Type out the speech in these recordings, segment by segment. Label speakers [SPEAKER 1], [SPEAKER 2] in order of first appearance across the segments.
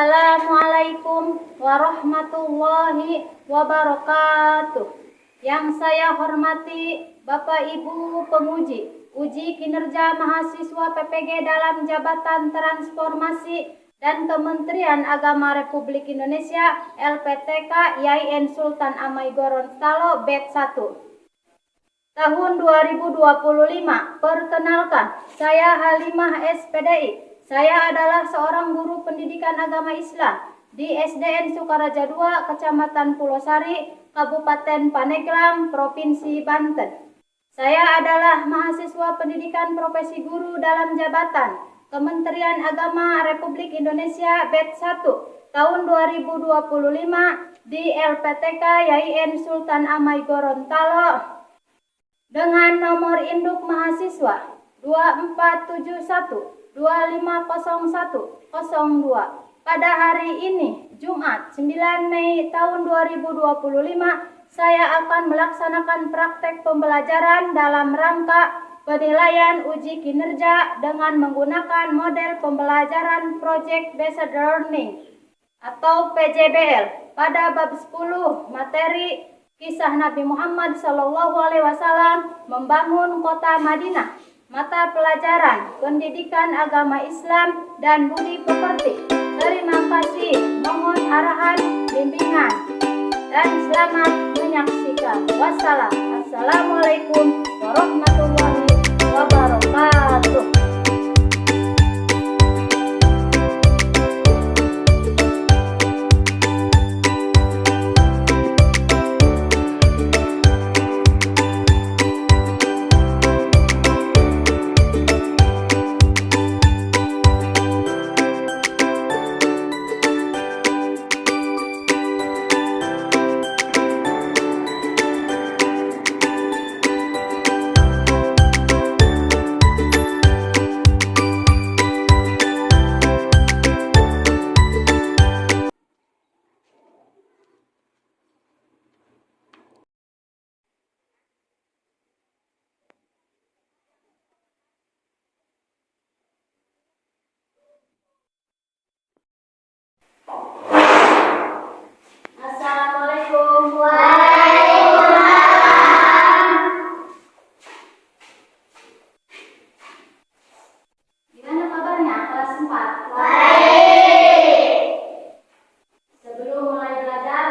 [SPEAKER 1] Assalamualaikum warahmatullahi wabarakatuh. Yang saya hormati Bapak Ibu penguji uji kinerja mahasiswa PPG dalam Jabatan Transformasi dan Kementerian Agama Republik Indonesia LPTK YIN Sultan Amai Gorontalo BET 1 tahun 2025. Perkenalkan, saya Halimah SPDI. Saya adalah seorang guru pendidikan agama Islam di SDN Sukaraja 2, Kecamatan Pulosari, Kabupaten Pandeglang, Provinsi Banten. Saya adalah mahasiswa pendidikan profesi guru dalam jabatan Kementerian Agama Republik Indonesia BET 1 tahun 2025 di LPTK YIN Sultan Amai Gorontalo dengan nomor induk mahasiswa 2471250102. Pada hari ini, Jumat 9 Mei tahun 2025, saya akan melaksanakan praktek pembelajaran dalam rangka penilaian uji kinerja dengan menggunakan model pembelajaran Project Based Learning atau PJBL pada bab 10 materi Kisah Nabi Muhammad SAW membangun kota Madinah, mata pelajaran Pendidikan Agama Islam dan Budi Pekerti. Terima kasih, mohon arahan, bimbingan, dan selamat menyaksikan. Wassalam. Assalamualaikum warahmatullahi wabarakatuh. Assalamualaikum. Waalaikumsalam. Gimana kabarnya kelas 4? Baik. Sebelum mulai belajar,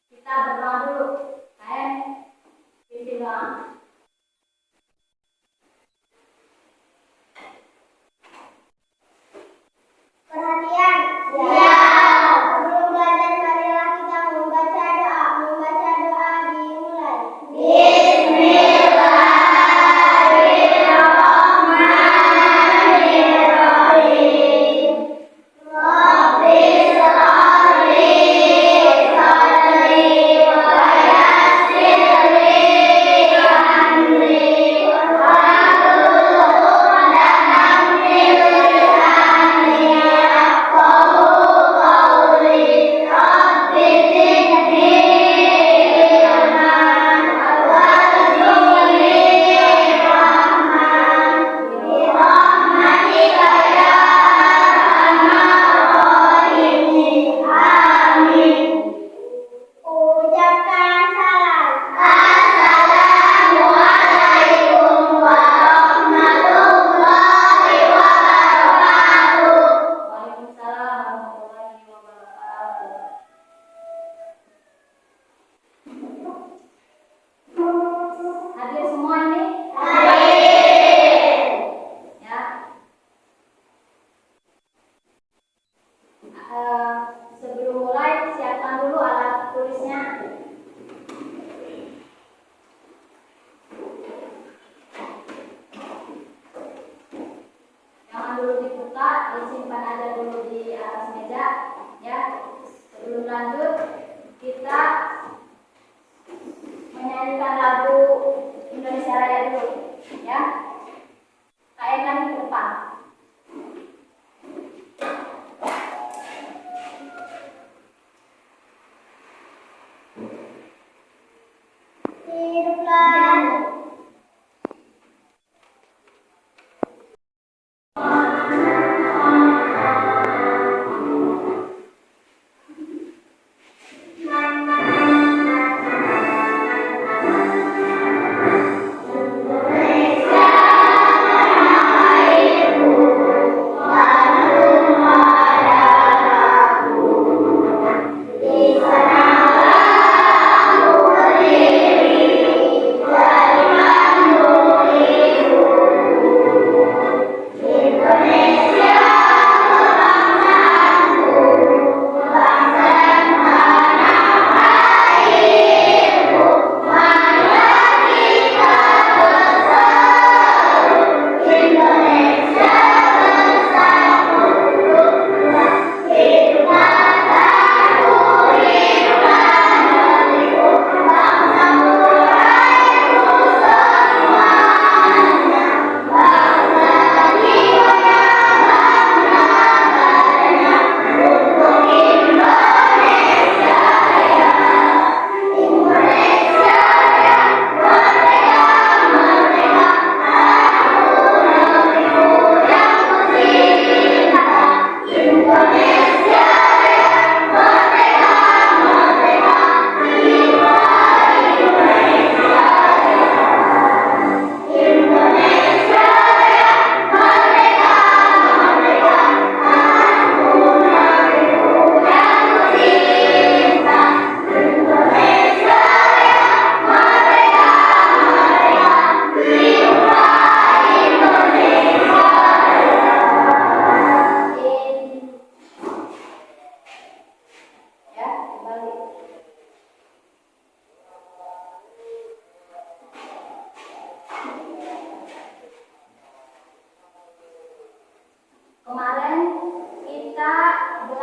[SPEAKER 1] kita berdoa dulu. Pimpin doa. Perhatian. Ya. Sebelum belajar, marilah kita membaca doa. Membaca doa dimulai. Bismillahirrahmanirrahim. Rabbi shrahli sadri wa yassir li amri wahlul 'uqdatam min lisani yafqahu qawli. Rabbi zidni ilman warzuqni rahman birahmatika ya arhamar rahimin. Amin. Ucapkan salam. Assalamualaikum warahmatullahi wabarakatuh. Waalaikumsalam warahmatullahi wabarakatuh. Hadir semua ini? Hadir. Ya. Sebelum mulai, siapkan dulu alat tulisnya. Jangan dulu dibuka, disimpan aja dulu di atas meja. Ya. Sebelum lanjut, kita menyanyikan lagu Indonesia Raya dulu. Ya. Kaenan ke depan. Hiduplah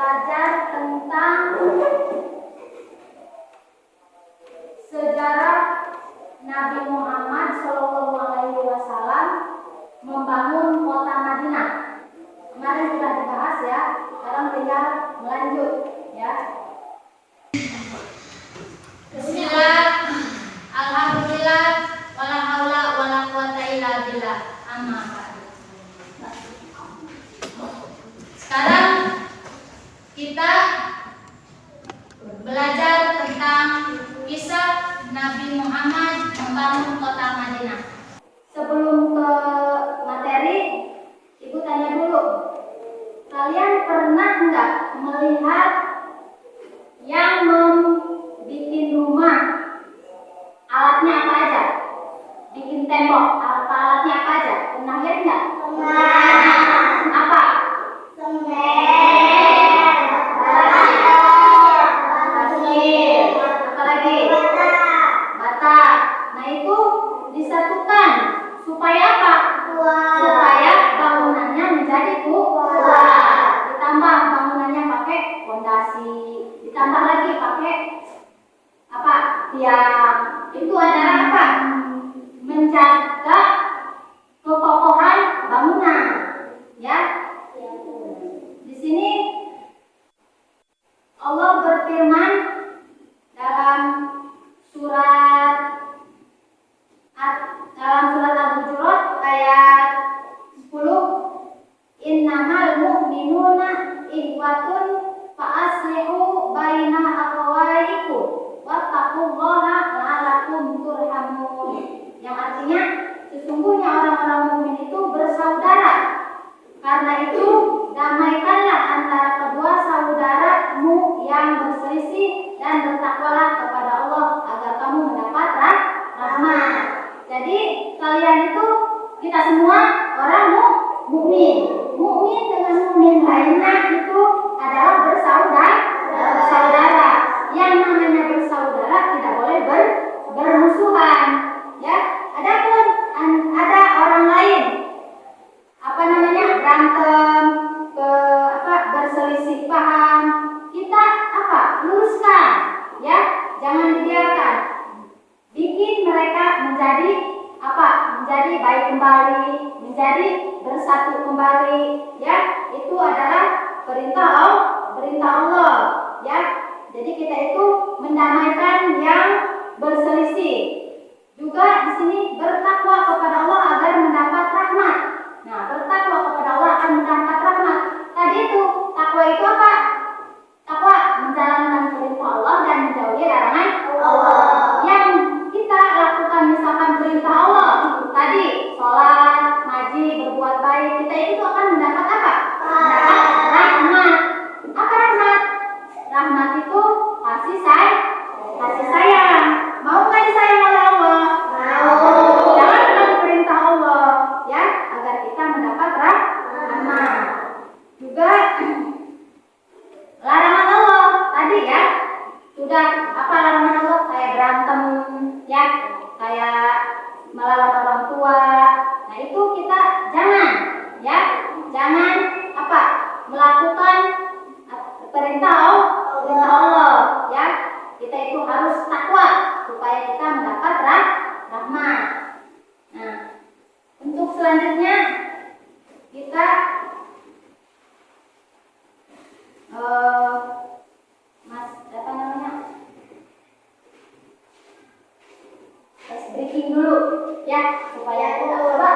[SPEAKER 1] belajar tentang sejarah Nabi Muhammad SAW membangun kota Madinah. Kemarin sudah dibahas ya, sekarang tinggal melanjut ya.
[SPEAKER 2] Bismillah, alhamdulillah, wala haula wala quwata illa billah. Amma ba'du. Sekarang kita belajar tentang kisah Nabi Muhammad membangun kota Madinah.
[SPEAKER 1] Sebelum ke materi, Ibu tanya dulu, kalian pernah enggak melihat yang bikin rumah alatnya apa aja? Bikin tembok alatnya apa aja? Pernah lihat enggak? Apa? Semen, pasir, apa lagi? Bata. Nah itu disatukan supaya apa? Supaya bangunannya menjadi kuat. Ditambah bangunannya pakai fondasi, ditambah lagi pakai apa? Tiang. Itu adalah apa? Menjaga kekokohan bangunan. Ya. Di sini Allah berfirman dalam surat Al-Hujurat ayat 10, innamal mu'minuna ikhwatun fa'aslihu baina akhawaikum wattaqullaha la'allakum turhamun. Yang artinya sesungguhnya orang-orang mukmin itu bersaudara. Karena itu damaikanlah antara kedua saudaramu yang berselisih dan bertakwalah kepada Allah agar kamu mendapat rahmat. Jadi kalian itu, kita semua orang mukmin. Mukmin dengan mukmin lainnya itu adalah bersaudara. Yang namanya bersaudara tidak boleh bermusuhan. Ya, adapun ada orang lain berantem, berselisih paham, kita luruskan, ya, jangan dibiarkan. Bikin mereka menjadi menjadi baik kembali, menjadi bersatu kembali, ya. Itu adalah perintah Allah, ya. Jadi kita itu mendamaikan yang berselisih. Juga di sini bertakwa kepada Allah agar mendapat rahmat. Nah, bertakwa kepada Allah akan mendapat rahmat. Tadi itu takwa itu apa? Takwa menjalankan perintah Allah dan menjauhi larangan Allah. Yang kita lakukan misalkan perintah Allah tadi, sholat, ngaji, berbuat baik, kita itu akan mendapat apa? Mendapat rahmat. Apa rahmat? Rahmat itu kasih sayang. Mau nggak disayang oleh Allah? Mau. Jalankan perintah Allah, ya, agar kita mendapat rahmat. Juga larangan Allah tadi, ya, sudah apa larangan Allah? Kayak berantem, ya, kayak melawan orang tua. Nah itu kita jangan, ya, jangan melakukan perintah Allah, ya. Kita itu harus takwa supaya kita mendapat rahmat. Nah, untuk selanjutnya kita breaking dulu, ya, supaya kita coba.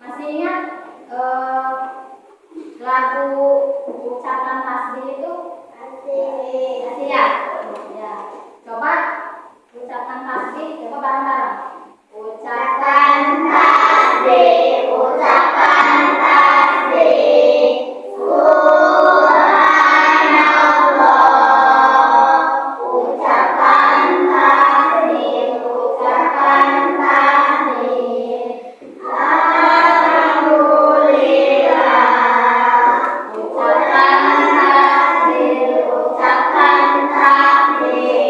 [SPEAKER 1] Masih ingat lagu ucapan tasbih itu? Masih ya? Ya. Coba ucapan tasbih, coba bareng-bareng. Ucapan tasbih, ucapan tasbih.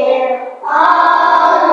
[SPEAKER 2] Oh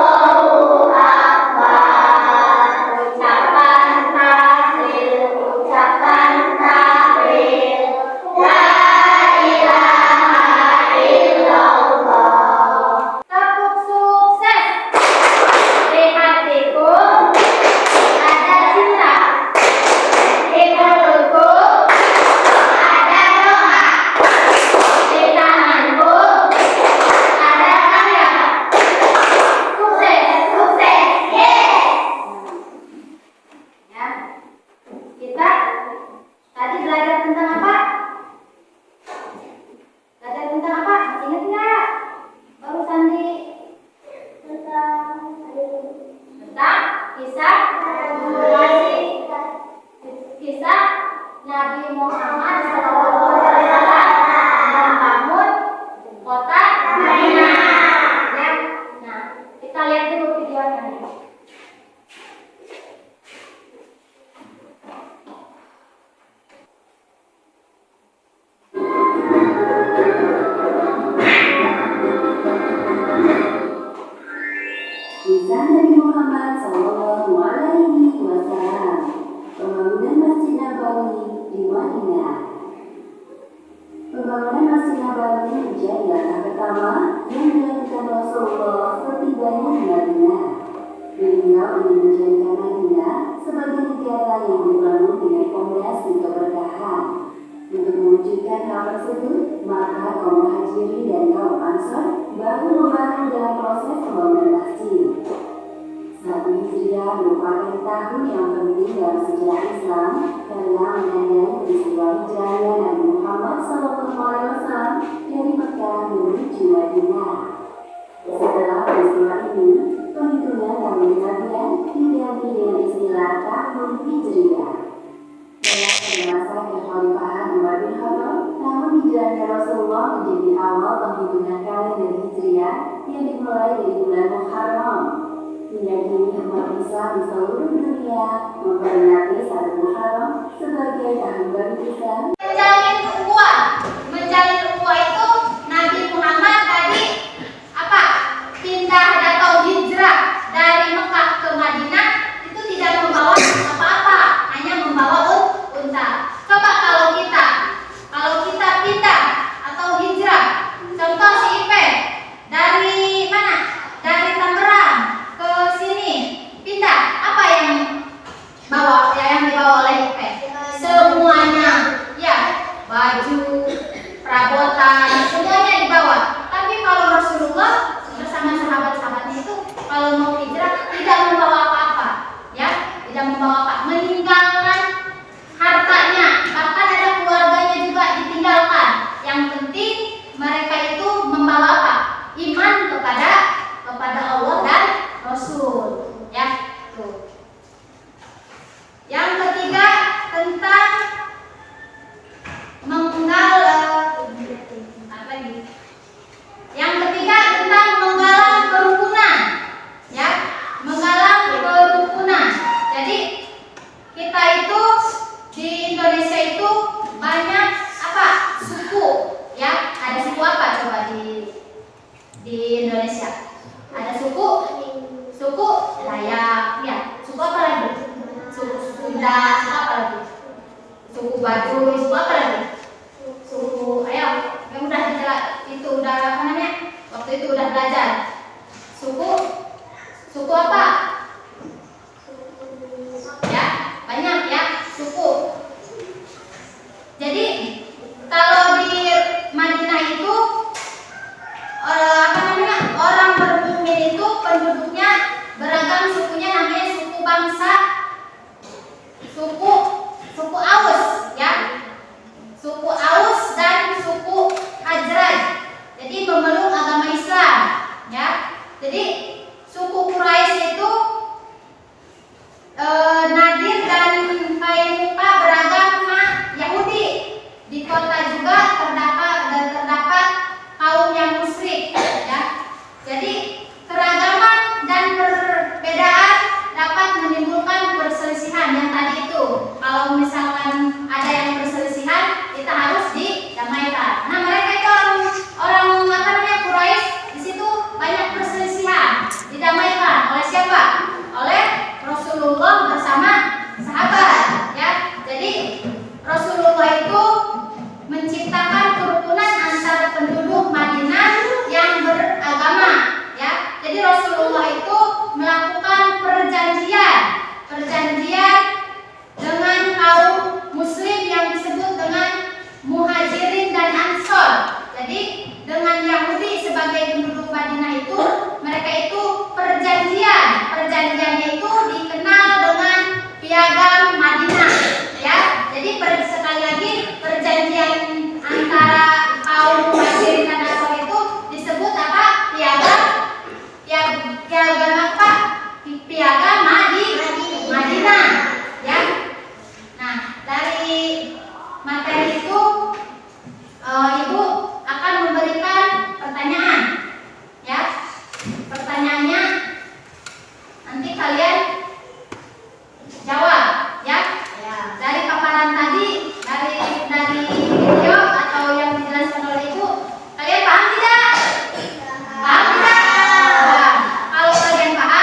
[SPEAKER 3] Kisah Nabi Muhammad Sallallahu Alaihi Wasallam, pembangunan Masjid Nabawi di Madinah. Pembangunan Masjid Nabawi menjadi langkah pertama yang dilakukan Rasulullah setibanya di Madinah. Beliau ingin menjadikan Madinah sebagai negara yang dibangun dengan fondasi keberkahan. Untuk mewujudkan hal tersebut, maka kaum Muhajirin dan kaum Ansor baru membantu dalam proses pembangunan masjid. 1 Hijriah merupakan tahun yang penting dalam sejarah Islam karena menandai peristiwa hijrahnya Nabi Muhammad SAW dari Mekah menuju Madinah. Setelah peristiwa ini, penghitungan tahun kenabian diganti dengan istilah tahun Hijriah. Dalam masa kekhalifahan Umar bin Khattab, tahun hijrahnya Rasulullah menjadi awal penghitungan kalender Hijriah yang dimulai dari bulan Muharram. Hingga kini umat Islam di seluruh dunia memperingati 1 Muharram sebagai tahun baru Islam.
[SPEAKER 2] Menjalin ukhuwah itu Nabi Muhammad tadi apa? Pindah atau hijrah dari Mekah ke Madinah itu tidak membawa apa-apa, hanya membawa unta. Coba kalau kita pindah atau hijrah, contoh si Ipe dari mana? Dari Tangerang ke sini pindah, apa yang dibawa oleh Ipe? Semuanya, ya, baju, perabotan, semuanya dibawa. Tapi kalau Rasulullah bersama sahabat-sahabatnya itu kalau mau hijrah tidak membawa apa-apa, ya, tidak membawa apa, meninggalkan hartanya, bahkan ada keluarganya juga ditinggalkan. Yang penting mereka itu membawa apa? Iman kepada Allah dan Rasul, ya. Tuh. Yang ketiga tentang menggalang kerukunan, ya, menggalang kerukunan. Jadi kita itu di Indonesia itu banyak apa? Suku, ya. Ada suku apa coba di Indonesia? Ada suku Dayak, ya. Suku apa lagi? Suku Sunda, suku apa lagi? Suku Baduy, suku apa lagi? Suku, ayo, yang udah itu udah apa namanya? Waktu itu udah belajar. Suku apa? Ya, banyak ya suku. Jadi kalau di Madinah itu orang bermukmin itu penduduknya beragam, sukunya namanya suku bangsa, suku Aus, ya. Suku Aus dan suku Khazraj. Jadi memeluk agama Islam, ya. Jadi suku Quraisy itu Nadir dan Kainuka beragama Yahudi. Di kota juga terdapat kaum yang musyrik, ya. Jadi keragaman dan perbedaan dapat menimbulkan perselisihan yang tadi itu. Kalau misalkan ada yang perselisihan, kita harus didamaikan. Nah, mereka itu orang Quraisy, di situ banyak perselisihan, didamaikan oleh siapa? Oleh Rasulullah bersama sahabat, ya. Jadi Rasulullah itu menciptakan kerukunan antara penduduk Madinah yang beragama, ya. Jadi Rasulullah itu melakukan perjanjian dengan kaum muslim yang disebut dengan Muhajirin dan Ansor. Jadi dengan Yahudi sebagai penduduk Madinah itu, mereka itu perjanjiannya itu dikenal dengan Piagam Madinah, ya. Jadi sekali lagi perjanjian antara kaum Muhajirin dan Ansor itu disebut apa? Piagam apa? Piagam Madinah, ya. Nah, dari materi itu Ibu akan memberikan pertanyaan, ya. Pertanyaannya nanti kalian jawab, ya. Dari paparan tadi, dari video atau yang dijelaskan oleh Ibu, kalian paham tidak? Paham tidak? Nah, kalau kalian paham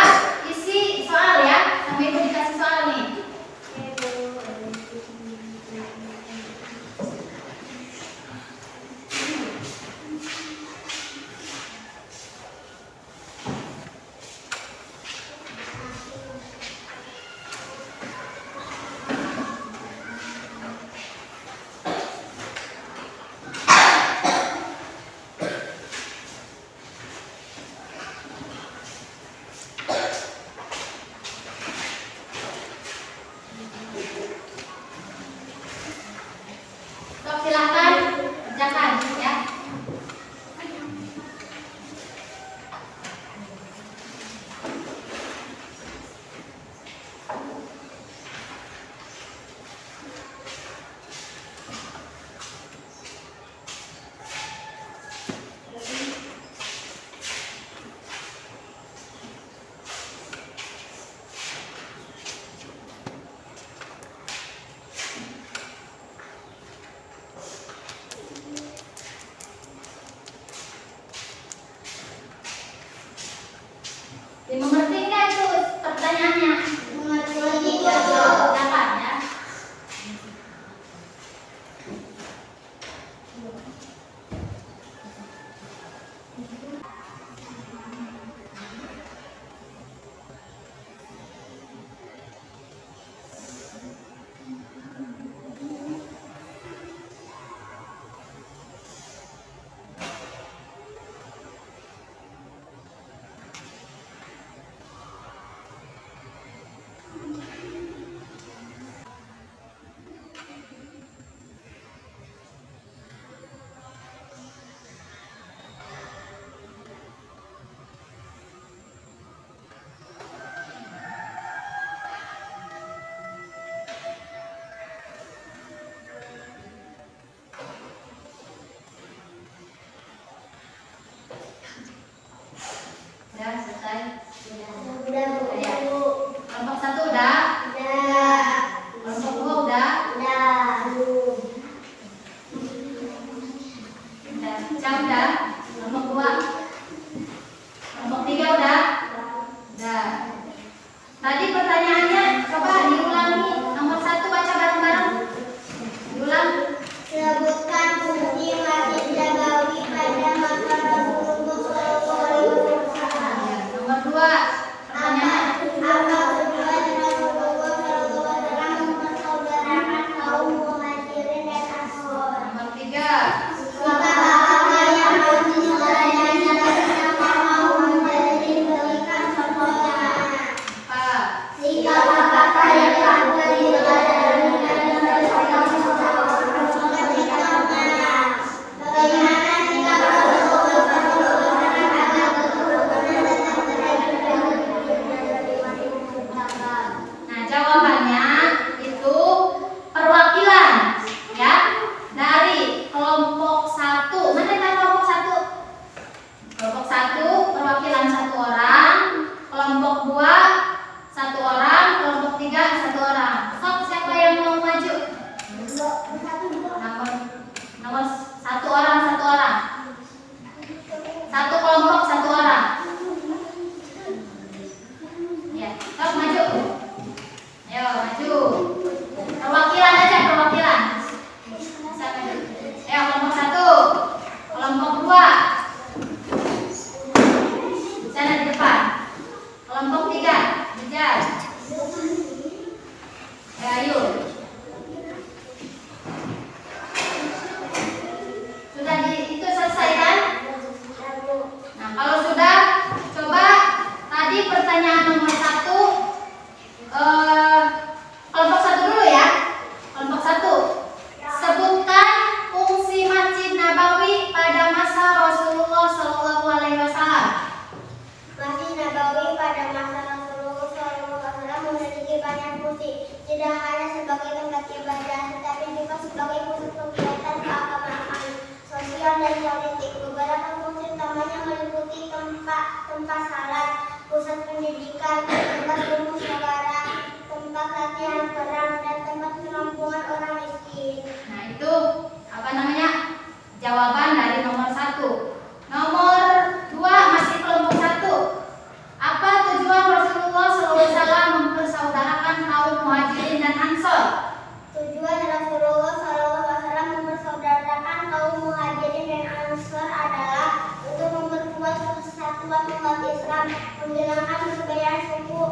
[SPEAKER 2] Dimengerti nggak itu pertanyaannya?
[SPEAKER 1] Mengerti.
[SPEAKER 2] Jangan ya. Udah selesai.
[SPEAKER 1] Udah, Bu.
[SPEAKER 2] Kelompok 1 udah. Kelompok 2 udah. Udah. Kelompok 2. Kelompok 3 udah. Udah. Tadi pertanyaannya coba diulangi. Nomor 1 baca bareng-bareng. Diulang.
[SPEAKER 1] Sebutkan fungsi masjid Nabawi pada masa Rasulullah SAW.
[SPEAKER 2] Nomor 2. Pertanyaan.
[SPEAKER 1] Apa tujuan Rasulullah SAW mempersaudarakan kaum Muhajirin dan Ansor?
[SPEAKER 2] Nomor 3.
[SPEAKER 1] Apa yang harus dilayani ketika kaum Muhajirin berikan pertolongan?
[SPEAKER 2] Apa?
[SPEAKER 1] Sikap apakah yang harus dilayani ketika bagaimana sikap Rasulullah SAW agar keturunan tetap
[SPEAKER 2] Nah, jawabannya itu perwakilan ya dari kelompok 1. Mana yang kelompok 1? Kelompok 1 perwakilan 1 orang, kelompok 2 1 orang, kelompok 3 1 orang. Sok, siapa yang mau maju? Nomor 1 orang 1 orang. 1 kelompok 1 orang. Ya, sok maju. Ayo maju. Perwakilan aja, perwakilan. Bisa maju. Ayo kelompok 1, kelompok 2. Sana di depan. Kelompok 3, kejar. Ayo. Sudah itu selesai kan? Nah, kalau sudah, coba tadi pertanyaan nomor 1 kelompok 1 dulu ya. Kelompok 1. Sebutkan fungsi Masjid Nabawi pada masa Rasulullah SAW.
[SPEAKER 1] Masjid Nabawi pada masa Rasulullah SAW memiliki banyak fungsi, tidak hanya sebagai tempat ibadah, tetapi juga sebagai pusat kegiatan keagamaan, sosial dan politik. Beberapa fungsi utamanya meliputi tempat salat, pusat pendidikan, tempat bermusyawarah, tempat latihan perang, dan tempat penampungan orang miskin.
[SPEAKER 2] Nah, itu apa namanya? Jawaban dari nomor 1. Nomor 2 masih kelompok 1. Apa tujuan Rasulullah SAW mempersaudarakan kaum Muhajirin dan Ansor?
[SPEAKER 1] Tujuan Rasulullah SAW mempersaudarakan kaum Muhajirin dan Ansor adalah untuk memperkuat persatuan umat Islam, menghilangkan perbedaan suku,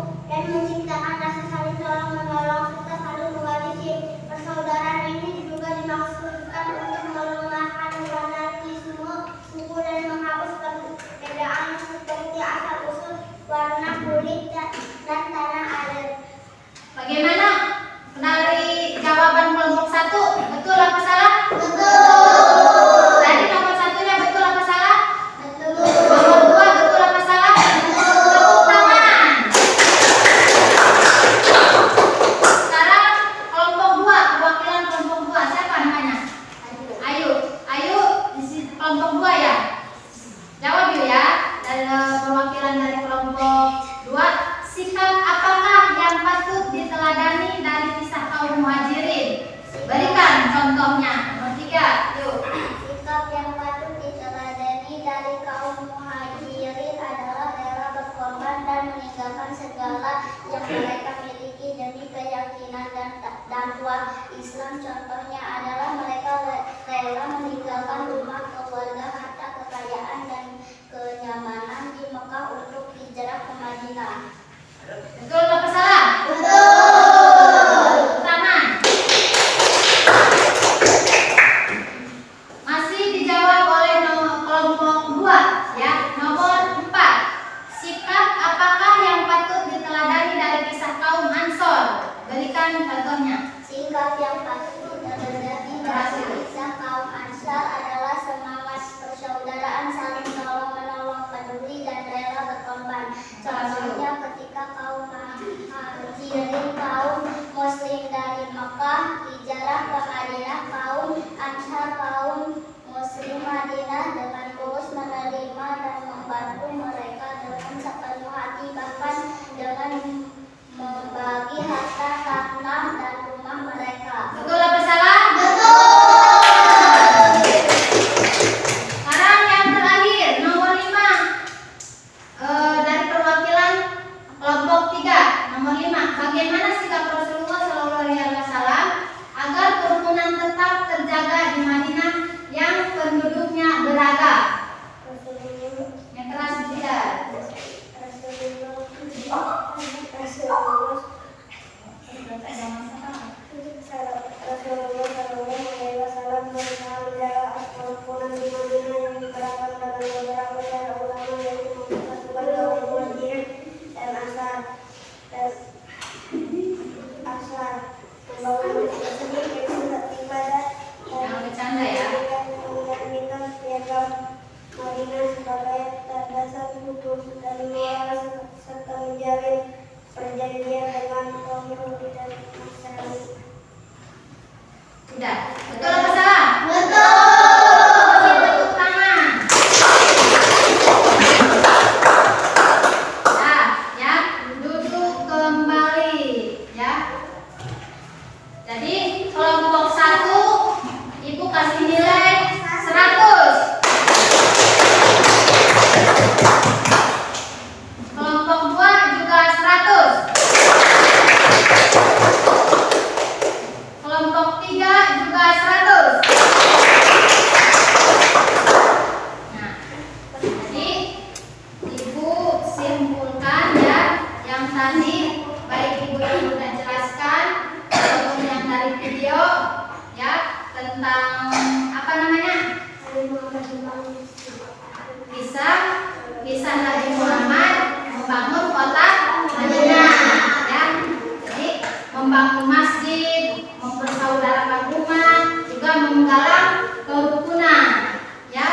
[SPEAKER 2] segala yang mereka miliki demi keyakinan dan dakwah Islam. Contohnya adalah mereka rela meninggalkan rumah, keluarga, harta, kekayaan, dan kenyamanan di Mekah untuk hijrah ke Madinah.
[SPEAKER 1] Betul apa salah?
[SPEAKER 2] Betul.
[SPEAKER 1] Tangan. Masih dijawab oleh kelompok 2 ya. Nomor 4. Sikap apakah yang patut diteladani dari kisah kaum Ansor? Berikan contohnya.
[SPEAKER 2] Sikap yang patut diteladani dari kisah kaum Ansar adalah semangat persaudaraan, saling tolong-menolong, peduli, dan rela berkorban. Contohnya ketika kaum Muhajirin, kaum Muslim dari Mekah hijrah ke Madinah, kaum Ansar, kaum Muslim Madinah dengan tulus menerima dan membantu mereka dengan sepenuh hati, bahkan dengan membagi harta, tanah, dan rumah mereka.
[SPEAKER 1] Betul apa salah?
[SPEAKER 2] Betul.
[SPEAKER 1] Sekarang yang terakhir, nomor 5. Dari perwakilan kelompok 3. Nomor 5. Bagaimana sikap Rasulullah SAW agar kerukunan tetap terjaga di Madinah yang penduduknya beragam? Yang keras tidak. Jangan bercanda ya.
[SPEAKER 4] Madinah sebagai dasar hukum dan moral serta menjalin perjanjian dengan kaum Yahudi dan Nasrani.
[SPEAKER 1] Sudah. Betul apa salah?
[SPEAKER 2] Betul.
[SPEAKER 1] Tepuk tangan. Nah, ya, duduk kembali ya. Jadi kelompok 1 Ibu kasih nilai 100. Kelompok 2 juga 100. Kelompok 3 juga 100. Nah, jadi Ibu simpulkan ya yang tadi baik Ibu yang sudah jelaskan maupun yang dari video ya tentang apa namanya? Kisah Nabi Muhammad membangun kota Madinah ya. Jadi membangun masjid, mempersaudarakan umat, juga menggalang kerukunan ya.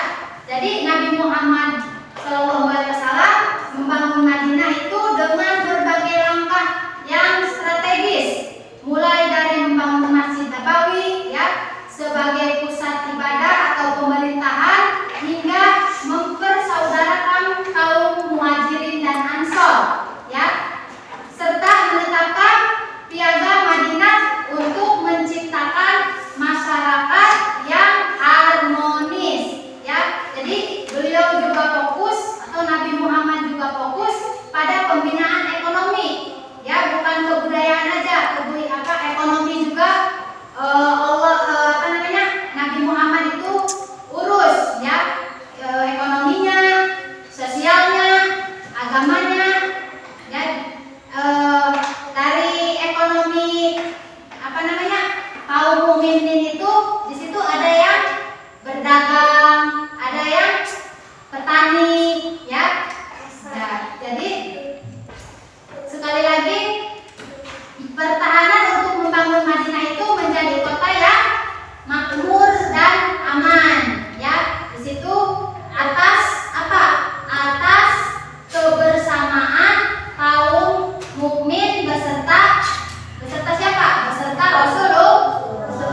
[SPEAKER 1] Jadi Nabi Muhammad SAW membangun Madinah itu dengan berbagai langkah yang strategis, mulai dari membangun Masjid Nabawi ya sebagai pusat ibadah atau pemerintahan hingga mempersaudarakan kaum Muhajirin dan Ansor ya, serta menetapkan piagam Madinah untuk menciptakan masyarakat yang harmonis ya. Jadi beliau juga fokus atau Nabi Muhammad juga fokus pada pembinaan ekonomi ya, bukan kebudayaan aja, ekonomi juga. Nabi Muhammad itu urus ya ekonominya, sosialnya, agamanya ya. Dari ekonomi kaum mukminin itu di situ ada yang berdagang, ada yang petani ya. Nah, jadi sekali lagi pertahanan untuk membangun Madinah itu menjadi kota yang makmur dan aman ya. Di situ atas apa? Atas kebersamaan kaum mukmin beserta siapa? Beserta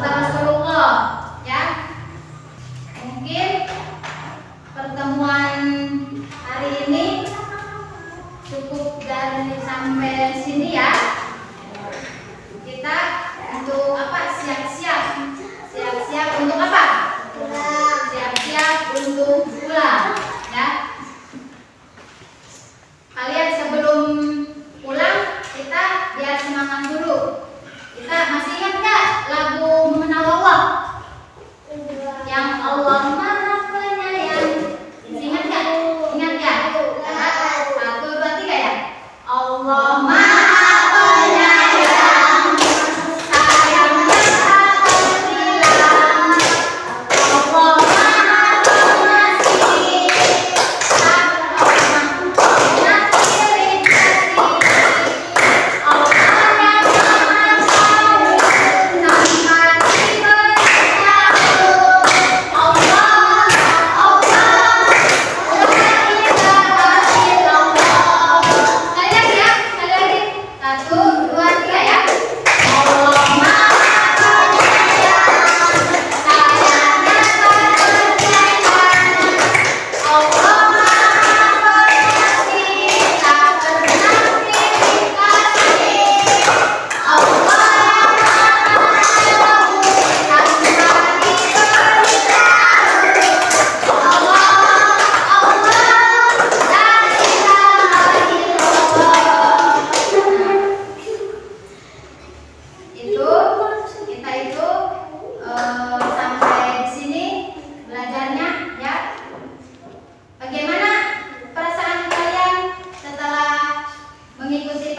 [SPEAKER 1] Rasulullah ya. Mungkin pertemuan hari ini cukup dari sampai sini ya. Kita untuk apa? Siap-siap untuk apa? Siap-siap untuk pulang ya. Kalian sebelum pulang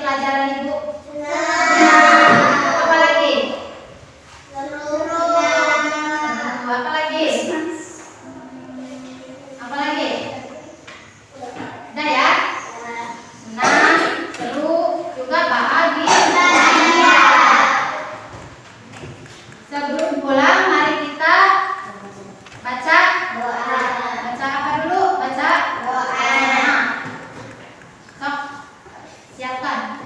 [SPEAKER 2] pelajaran Ibu?
[SPEAKER 4] Senang.
[SPEAKER 2] Apa lagi?
[SPEAKER 4] Seru.
[SPEAKER 2] Apa lagi? Apa lagi? Udah ya? Senang, seru, juga bahagia. Sebelum pulang, mari kita baca
[SPEAKER 4] Doa.
[SPEAKER 2] Baca apa dulu? Baca
[SPEAKER 4] Doa.
[SPEAKER 2] Sok, siapkan.